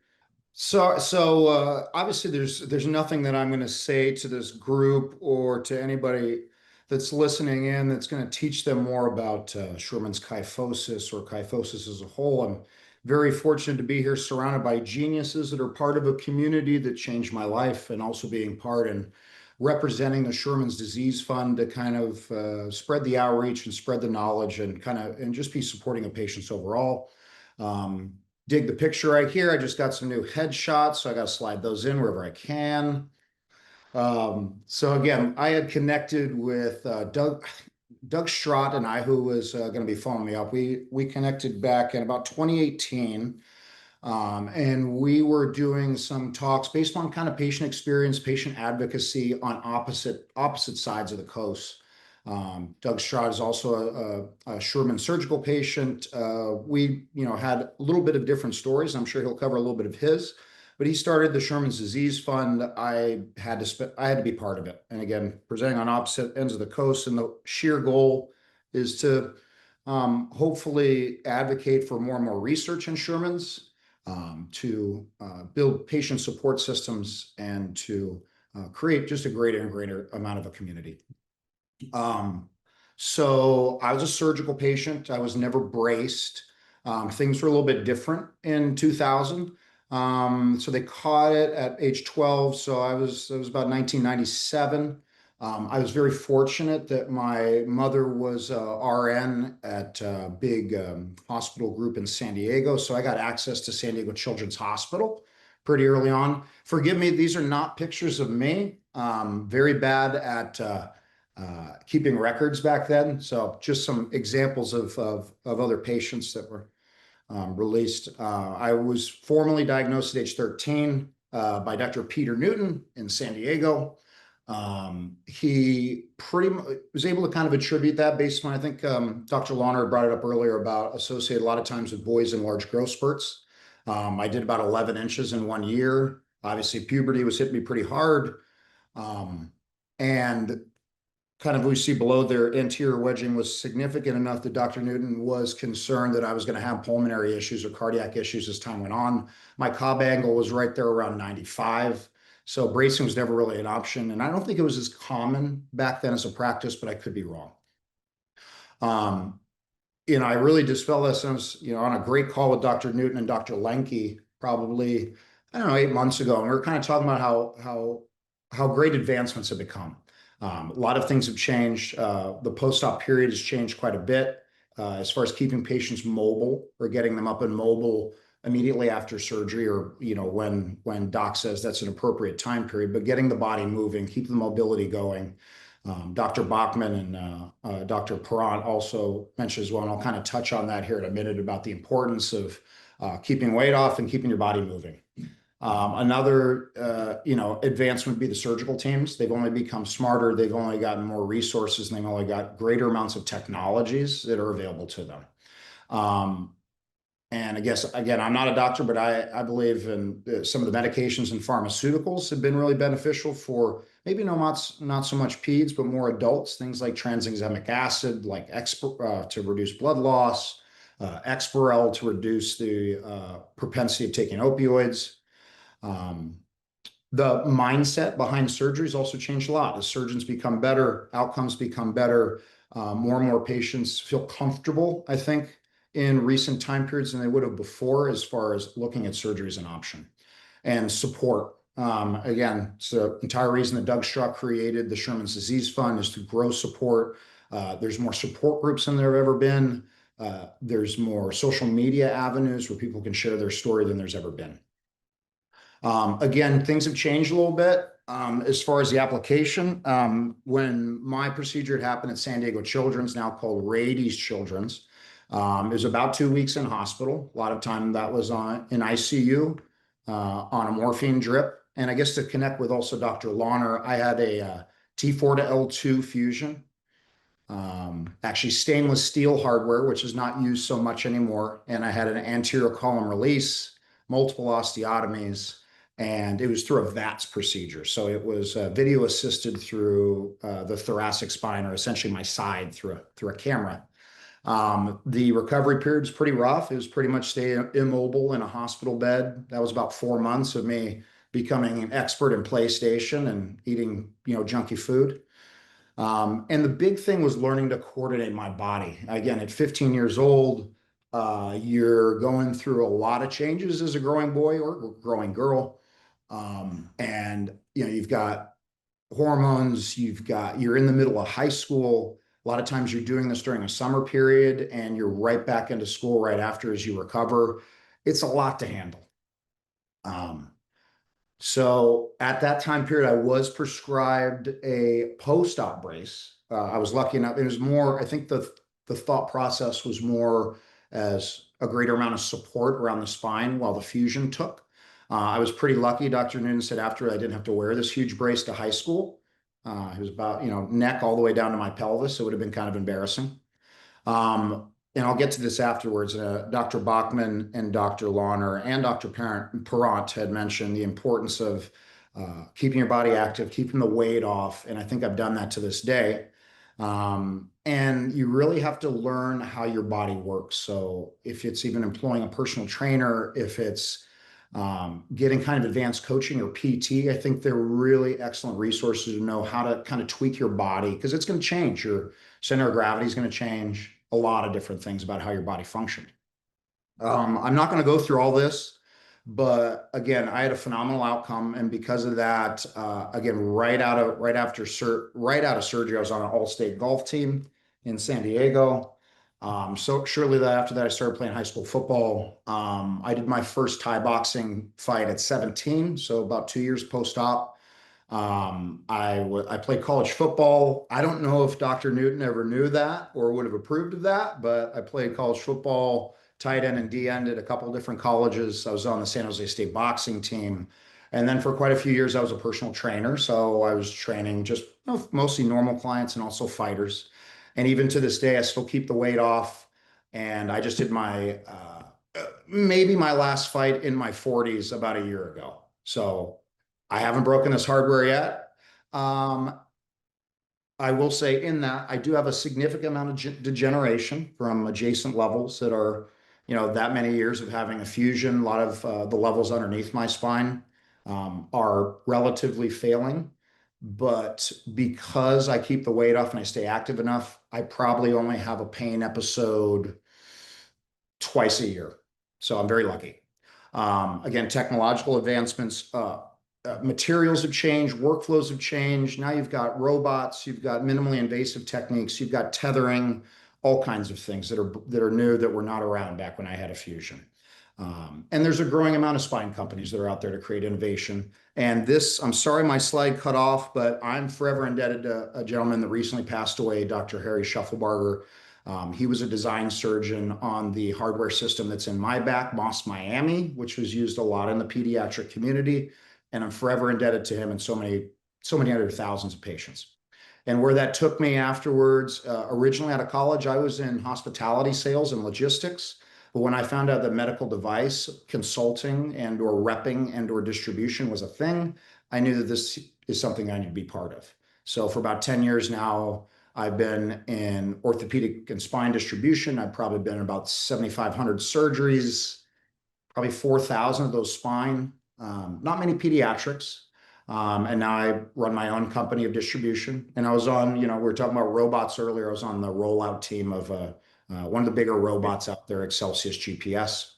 So obviously there's nothing that I'm going to say to this group or to anybody that's listening in that's going to teach them more about Scheuermann's kyphosis or kyphosis as a whole. I'm very fortunate to be here surrounded by geniuses that are part of a community that changed my life, and also being part and representing the Scheuermann's Disease Fund to kind of spread the outreach and spread the knowledge and just be supporting of patients overall. Dig the picture right here. I just got some new headshots, so I got to slide those in wherever I can. So again, I had connected with Doug Strott and I, who was going to be following me up. We connected back in about 2018, and we were doing some talks based on kind of patient experience, patient advocacy on opposite sides of the coast. Doug Strott is also a Scheuermann surgical patient. We had a little bit of different stories. I'm sure he'll cover a little bit of his. But he started the Scheuermann's Disease Fund. I had to be part of it. And again, presenting on opposite ends of the coast, and the sheer goal is to hopefully advocate for more and more research in Scheuermann's, to build patient support systems, and to create just a greater and greater amount of a community. So I was a surgical patient. I was never braced. Things were a little bit different in 2000. So they caught it at age 12. So it was about 1997. I was very fortunate that my mother was RN at a big hospital group in San Diego. So I got access to San Diego Children's Hospital pretty early on. Forgive me, these are not pictures of me. Very bad at keeping records back then. So just some examples of other patients that were released. I was formally diagnosed at age 13 by Dr. Peter Newton in San Diego. He pretty much was able to kind of attribute that based on, I think Dr. Lonner brought it up earlier about associated a lot of times with boys in large growth spurts. I did about 11 inches in 1 year. Obviously, puberty was hitting me pretty hard. And kind of we see below there, anterior wedging was significant enough that Dr. Newton was concerned that I was going to have pulmonary issues or cardiac issues as time went on. My Cobb angle was right there around 95. So bracing was never really an option. And I don't think it was as common back then as a practice, but I could be wrong. I really dispelled this. I was, on a great call with Dr. Newton and Dr. Lenke probably, 8 months ago. And we were kind of talking about how great advancements have become. A lot of things have changed. The post-op period has changed quite a bit as far as keeping patients mobile or getting them up and mobile immediately after surgery, or when doc says that's an appropriate time period, but getting the body moving, keep the mobility going. Dr. Bachmann and Dr. Perrant also mentioned as well, and I'll kind of touch on that here in a minute about the importance of keeping weight off and keeping your body moving. Another, advancement would be the surgical teams. They've only become smarter. They've only gotten more resources, and they've only got greater amounts of technologies that are available to them. And I guess, again, I'm not a doctor, but I believe in some of the medications and pharmaceuticals have been really beneficial for maybe not so much peds, but more adults. Things like tranexamic acid, like to reduce blood loss, Exparel to reduce the propensity of taking opioids. The mindset behind surgeries also changed a lot. As surgeons become better, outcomes become better. More and more patients feel comfortable, I think, in recent time periods than they would have before, as far as looking at surgery as an option. And support. Again, it's the entire reason that Doug Strott created the Scheuermann's Disease Fund, is to grow support There's more support groups than there have ever been. There's more social media avenues where people can share their story than there's ever been. Again, things have changed a little bit as far as the application. When my procedure had happened at San Diego Children's, now called Rady's Children's, it was about 2 weeks in hospital. A lot of time that was in ICU on a morphine drip. And I guess to connect with also Dr. Lonner, I had a T4 to L2 fusion. Actually stainless steel hardware, which is not used so much anymore. And I had an anterior column release, multiple osteotomies, and it was through a VATS procedure. So it was video assisted through the thoracic spine, or essentially my side through a camera. The recovery period was pretty rough. It was pretty much stay immobile in a hospital bed. That was about 4 months of me becoming an expert in PlayStation and eating, junky food. And the big thing was learning to coordinate my body. Again, at 15 years old, you're going through a lot of changes as a growing boy or growing girl. And you've got hormones, you're in the middle of high school. A lot of times you're doing this during a summer period and you're right back into school right after as you recover. It's a lot to handle. So at that time period, I was prescribed a post-op brace. I was lucky enough. It was more, I think the thought process was more as a greater amount of support around the spine while the fusion took. I was pretty lucky. Dr. Noonan said after I didn't have to wear this huge brace to high school. It was about, neck all the way down to my pelvis. So it would have been kind of embarrassing. And I'll get to this afterwards. Dr. Bachmann and Dr. Lonner and Dr. Perrant had mentioned the importance of keeping your body active, keeping the weight off. And I think I've done that to this day. And you really have to learn how your body works. So if it's even employing a personal trainer, if it's getting kind of advanced coaching or PT, I think they're really excellent resources to know how to kind of tweak your body, because it's going to change. Your center of gravity is going to change. A lot of different things about how your body functioned. I'm not going to go through all this, but again, I had a phenomenal outcome, and because of that, again, right out of surgery, I was on an all-state golf team in San Diego. So shortly after that, I started playing high school football. I did my first Thai boxing fight at 17, so about 2 years post-op. I played college football. I don't know if Dr. Newton ever knew that or would have approved of that, but I played college football, tight end and D end at a couple of different colleges. I was on the San Jose State boxing team. And then for quite a few years, I was a personal trainer. So I was training just mostly normal clients and also fighters. And even to this day, I still keep the weight off. And I just did maybe my last fight in my 40s about a year ago. So I haven't broken this hardware yet. I will say in that I do have a significant amount of degeneration from adjacent levels that are, that many years of having a fusion. A lot of the levels underneath my spine are relatively failing. But because I keep the weight off and I stay active enough, I probably only have a pain episode twice a year. So I'm very lucky. Again, technological advancements, materials have changed, workflows have changed. Now you've got robots, you've got minimally invasive techniques, you've got tethering, all kinds of things that are new that were not around back when I had a fusion. And there's a growing amount of spine companies that are out there to create innovation. And I'm sorry my slide cut off, but I'm forever indebted to a gentleman that recently passed away, Dr. Harry Shufflebarger. He was a design surgeon on the hardware system that's in my back, Moss Miami, which was used a lot in the pediatric community. And I'm forever indebted to him and so many other thousands of patients. And where that took me afterwards, originally out of college, I was in hospitality sales and logistics. But when I found out that medical device consulting and or repping and or distribution was a thing, I knew that this is something I need to be part of. So for about 10 years now, I've been in orthopedic and spine distribution. I've probably been in about 7,500 surgeries, probably 4,000 of those spine. Not many pediatrics. And now I run my own company of distribution. And I was on, we were talking about robots earlier. I was on the rollout team of one of the bigger robots out there, SCHEUERMANN'S GPS.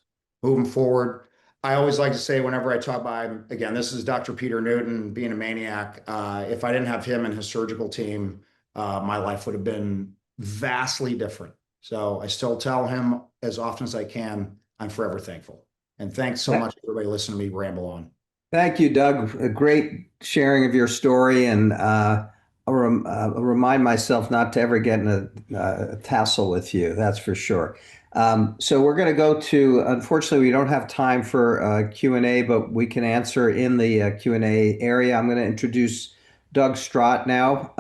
Moving forward, I always like to say whenever I talk about, again, this is Dr. Peter Newton being a maniac. If I didn't have him and his surgical team, my life would have been vastly different. So I still tell him as often as I can, I'm forever thankful. And thanks so much, everybody, listening to me ramble on. Thank you, Doug. A great sharing of your story, and I'll remind myself not to ever get in a tassel with you. That's for sure. So we're going to go to. Unfortunately, we don't have time for Q&A, but we can answer in the Q&A area. I'm going to introduce Doug Strott now,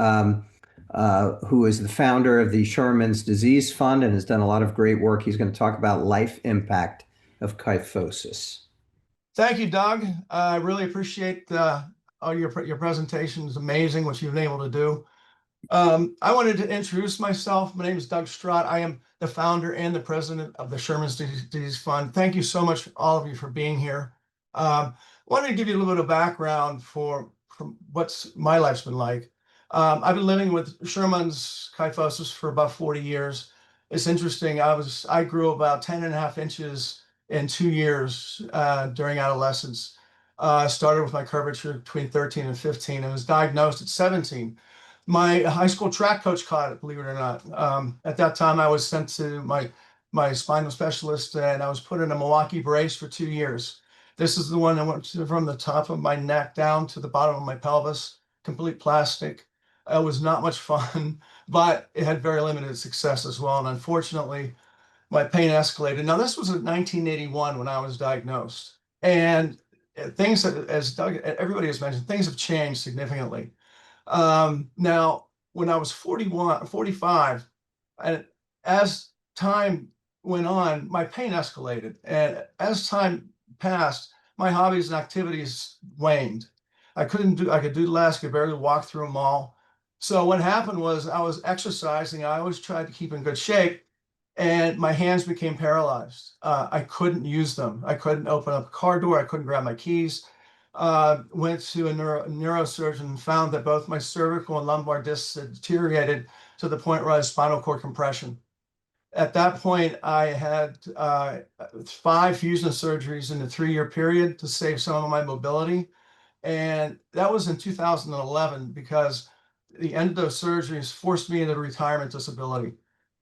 who is the founder of the Sherman's Disease Fund and has done a lot of great work. He's going to talk about life impact of kyphosis. Thank you, Doug. I really appreciate your presentation. It's amazing what you've been able to do. I wanted to introduce myself. My name is Doug Strott. I am the founder and the president of the Sherman's Disease Fund. Thank you so much, all of you, for being here. Wanted to give you a little bit of background from what's my life's been like. I've been living with Sherman's kyphosis for about 40 years. It's interesting. I grew about 10.5 inches in 2 years during adolescence. Started with my curvature between 13 and 15 and was diagnosed at 17. My high school track coach caught it, believe it or not. At that time, I was sent to my spinal specialist and I was put in a Milwaukee brace for 2 years. This is the one that went from the top of my neck down to the bottom of my pelvis, complete plastic. It was not much fun, but it had very limited success as well. And unfortunately, my pain escalated. Now, this was in 1981 when I was diagnosed. And things, as Doug, everybody has mentioned, things have changed significantly. Now, when I was 45, and as time went on, my pain escalated. And as time passed, my hobbies and activities waned. I could do less, could barely walk through a mall. So what happened was I was exercising. I always tried to keep in good shape. And my hands became paralyzed. I couldn't use them. I couldn't open up a car door. I couldn't grab my keys. Went to a neurosurgeon and found that both my cervical and lumbar discs had deteriorated to the point where I had spinal cord compression. At that point, I had 5 fusion surgeries in a 3-year period to save some of my mobility. And that was in 2011 because the end of those surgeries forced me into retirement disability.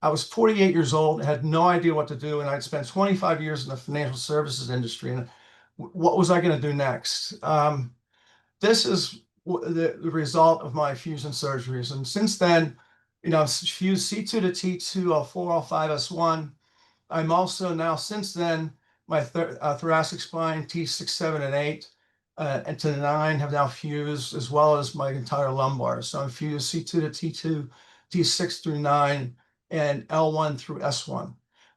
I was 48 years old, had no idea what to do, and I'd spent 25 years in the financial services industry. And what was I going to do next? This is the result of my fusion surgeries. And since then, I've fused C2 to T2, L4, L5, S1. I'm also now, since then, my thoracic spine, T6, 7, and 8, and to 9 have now fused, as well as my entire lumbar. So I'm fused C2 to T2, T6 through 9, and L1 through S1.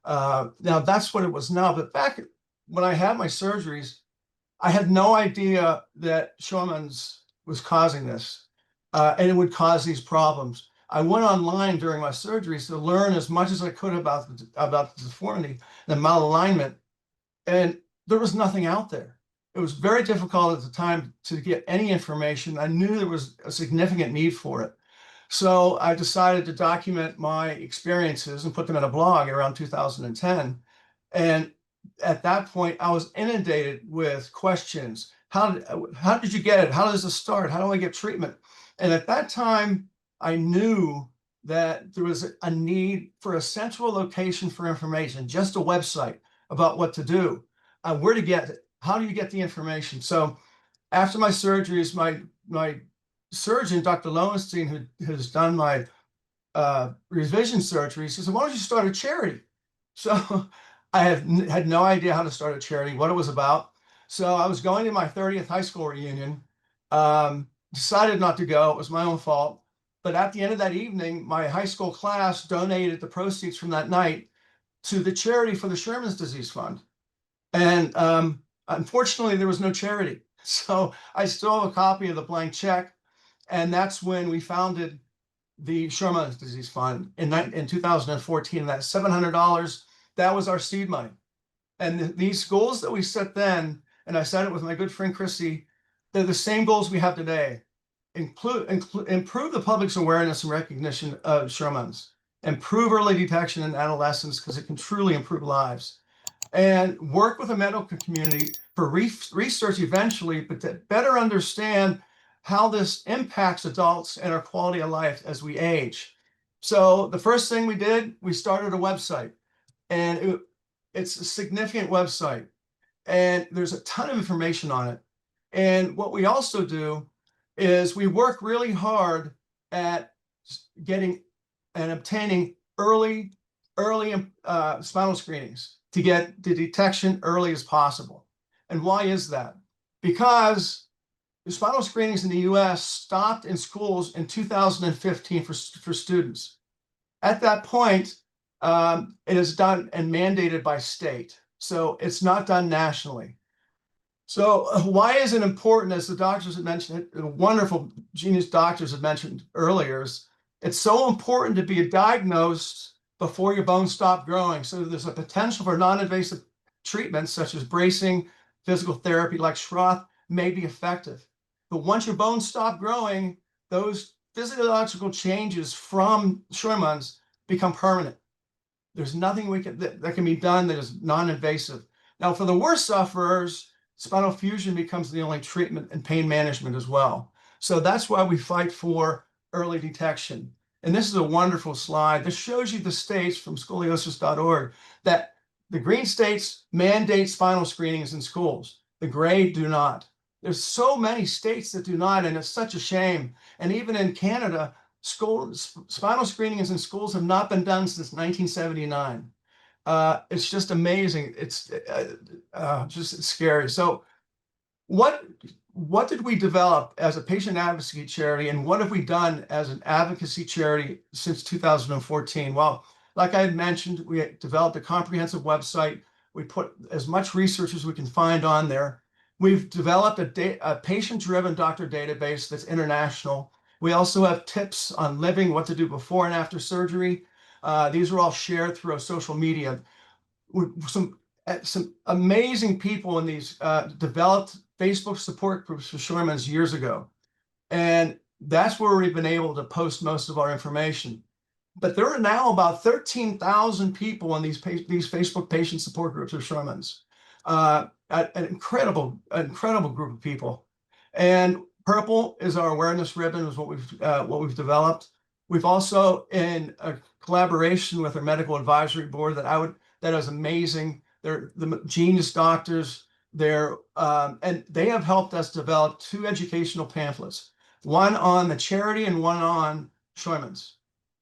Now that's what it was now, but back when I had my surgeries, I had no idea that Scheuermann's was causing this, and it would cause these problems. I went online during my surgeries to learn as much as I could about the deformity, the malalignment, and there was nothing out there. It was very difficult at the time to get any information. I knew there was a significant need for it. So I decided to document my experiences and put them in a blog around 2010. And at that point, I was inundated with questions. How did you get it? How does this start? How do I get treatment? And at that time, I knew that there was a need for a central location for information, just a website about what to do, where to get it, how do you get the information? So after my surgeries, my surgeon, Dr. Lowenstein, who has done my revision surgery, says, why don't you start a charity? So I had no idea how to start a charity, what it was about. So I was going to my 30th high school reunion, decided not to go. It was my own fault. But at the end of that evening, my high school class donated the proceeds from that night to the charity for the Sherman's Disease Fund. And unfortunately, there was no charity. So I still have a copy of the blank check. And that's when we founded the Sherman's Disease Fund in 2014. That $700, that was our seed money. And these goals that we set then, and I said it with my good friend Chrissy, they're the same goals we have today. Improve the public's awareness and recognition of Sherman's. Improve early detection in adolescence because it can truly improve lives. And work with the medical community for research eventually, but to better understand how this impacts adults and our quality of life as we age. So the first thing we did, we started a website, and it's a significant website, and there's a ton of information on it. And what we also do is we work really hard at getting and obtaining early spinal screenings to get the detection early as possible. And why is that? Because the spinal screenings in the US stopped in schools in 2015 for students. At that point, it is done and mandated by state. So it's not done nationally. So why is it important, as the doctors had mentioned, the wonderful genius doctors had mentioned earlier, is it's so important to be diagnosed before your bones stop growing. So there's a potential for non-invasive treatments such as bracing, physical therapy like Strott may be effective. But once your bones stop growing, those physiological changes from Scheuermann's become permanent. There's nothing that can be done that is non-invasive. Now, for the worst sufferers, spinal fusion becomes the only treatment and pain management as well. So that's why we fight for early detection. And this is a wonderful slide. This shows you the states from scoliosis.org that the green states mandate spinal screenings in schools. The gray do not. There's so many states that do not, and it's such a shame. And even in Canada, spinal screenings in schools have not been done since 1979. It's just amazing. It's it's scary. So what did we develop as a patient advocacy charity, and what have we done as an advocacy charity since 2014? Well, like I had mentioned, we developed a comprehensive website. We put as much research as we can find on there. We've developed a patient-driven doctor database that's international. We also have tips on living, what to do before and after surgery. These are all shared through our social media. Some amazing people in these developed Facebook support groups for Scheuermann's years ago. And that's where we've been able to post most of our information. But there are now about 13,000 people in these Facebook patient support groups of Scheuermann's. An incredible group of people. And purple is our awareness ribbon, is what we've developed. We've also, in a collaboration with our medical advisory board, that is amazing. They're the genius doctors. And they have helped us develop 2 educational pamphlets, one on the charity and one on Scheuermann's.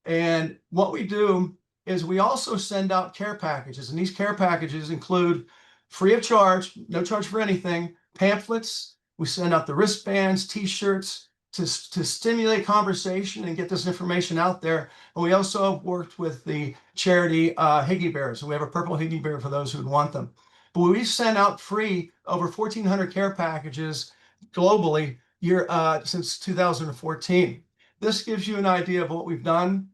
And what we do is we also send out care packages, and these care packages include, free of charge, no charge for anything, pamphlets. We send out the wristbands, T-shirts to stimulate conversation and get this information out there. And we also have worked with the charity Higgy Bears. So we have a purple Higgy Bear for those who would want them. But we've sent out free over 1,400 care packages globally since 2014. This gives you an idea of what we've done.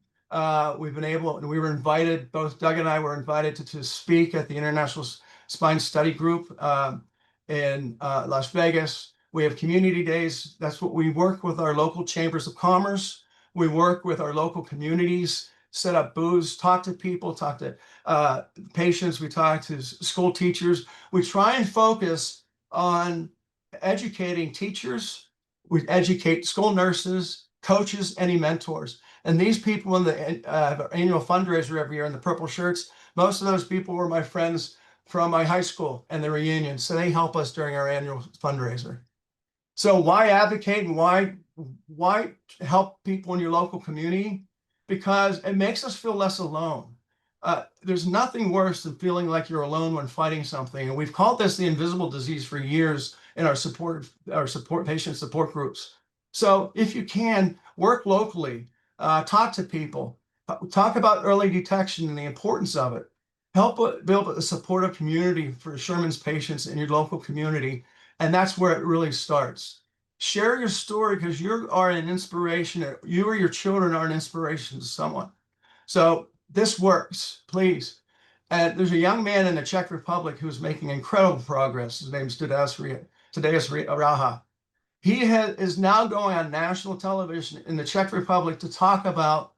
We've been able, and we were invited, both Doug and I were invited to speak at the International Spine Study Group in Las Vegas. We have community days. That's what we work with our local chambers of commerce. We work with our local communities, set up booths, talk to people, talk to patients. We talk to school teachers. We try and focus on educating teachers. We educate school nurses, coaches, any mentors. And these people in the annual fundraiser every year in the purple shirts, most of those people were my friends from my high school and the reunion. So they help us during our annual fundraiser. So why advocate and why help people in your local community? Because it makes us feel less alone. There's nothing worse than feeling like you're alone when fighting something. And we've called this the invisible disease for years in our patient support groups. So if you can, work locally, talk to people, talk about early detection and the importance of it. Help build a supportive community for Scheuermann's patients in your local community. And that's where it really starts. Share your story, because you are an inspiration. You or your children are an inspiration to someone. So this works, please. And there's a young man in the Czech Republic who's making incredible progress. His name is Tadeusz Raha. He is now going on national television in the Czech Republic to talk about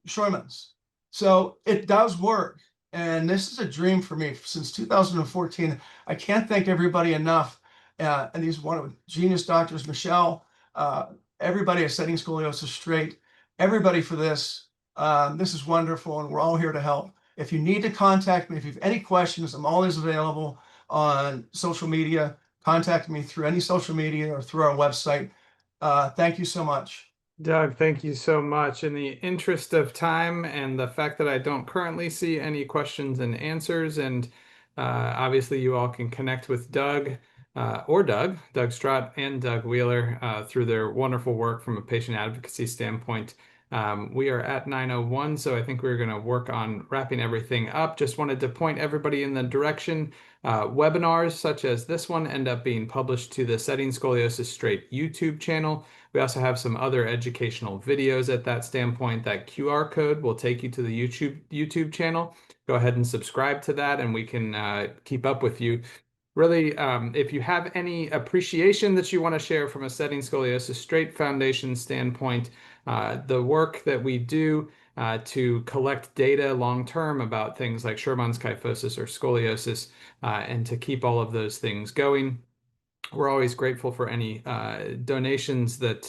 Scheuermann's. So it does work. And this is a dream for me since 2014. I can't thank everybody enough. And these genius doctors, Michelle, everybody at Setting Scoliosis Straight, everybody for this. This is wonderful, and we're all here to help. If you need to contact me, if you have any questions, I'm always available on social media. Contact me through any social media or through our website. Thank you so much. Doug, thank you so much. In the interest of time and the fact that I don't currently see any questions and answers, and obviously you all can connect with Doug Doug Strott and Doug Wheeler through their wonderful work from a patient advocacy standpoint. We are at 9:01, so I think we're going to work on wrapping everything up. Just wanted to point everybody in the direction. Webinars such as this one end up being published to the Setting Scoliosis Straight YouTube channel. We also have some other educational videos at that standpoint. That QR code will take you to the YouTube channel. Go ahead and subscribe to that, and we can keep up with you. Really, if you have any appreciation that you want to share from a Setting Scoliosis Straight Foundation standpoint, the work that we do to collect data long-term about things like Scheuermann's kyphosis or scoliosis, and to keep all of those things going. We're always grateful for any donations that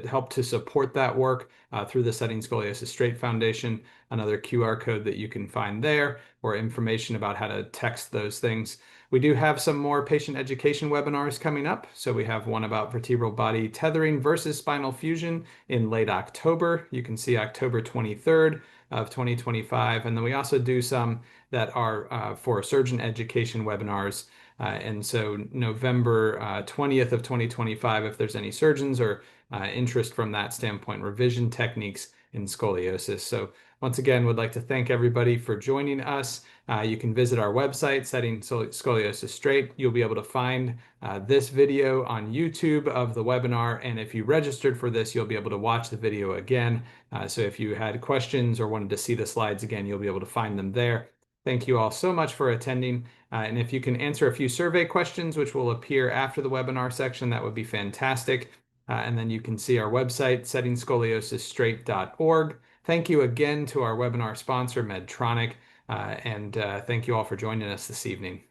help to support that work through the Setting Scoliosis Straight Foundation. Another QR code that you can find there, or information about how to text those things. We do have some more patient education webinars coming up. So we have one about vertebral body tethering versus spinal fusion in late October. You can see October 23rd of 2025. And then we also do some that are for surgeon education webinars. And so November 20th of 2025, if there's any surgeons or interest from that standpoint, revision techniques in scoliosis. So once again, would like to thank everybody for joining us. You can visit our website, Setting Scoliosis Straight. You'll be able to find this video on YouTube of the webinar. And if you registered for this, you'll be able to watch the video again. So if you had questions or wanted to see the slides again, you'll be able to find them there. Thank you all so much for attending. And if you can answer a few survey questions, which will appear after the webinar section, that would be fantastic. And then you can see our website, settingscoliosisstraight.org. Thank you again to our webinar sponsor, Medtronic. And thank you all for joining us this evening.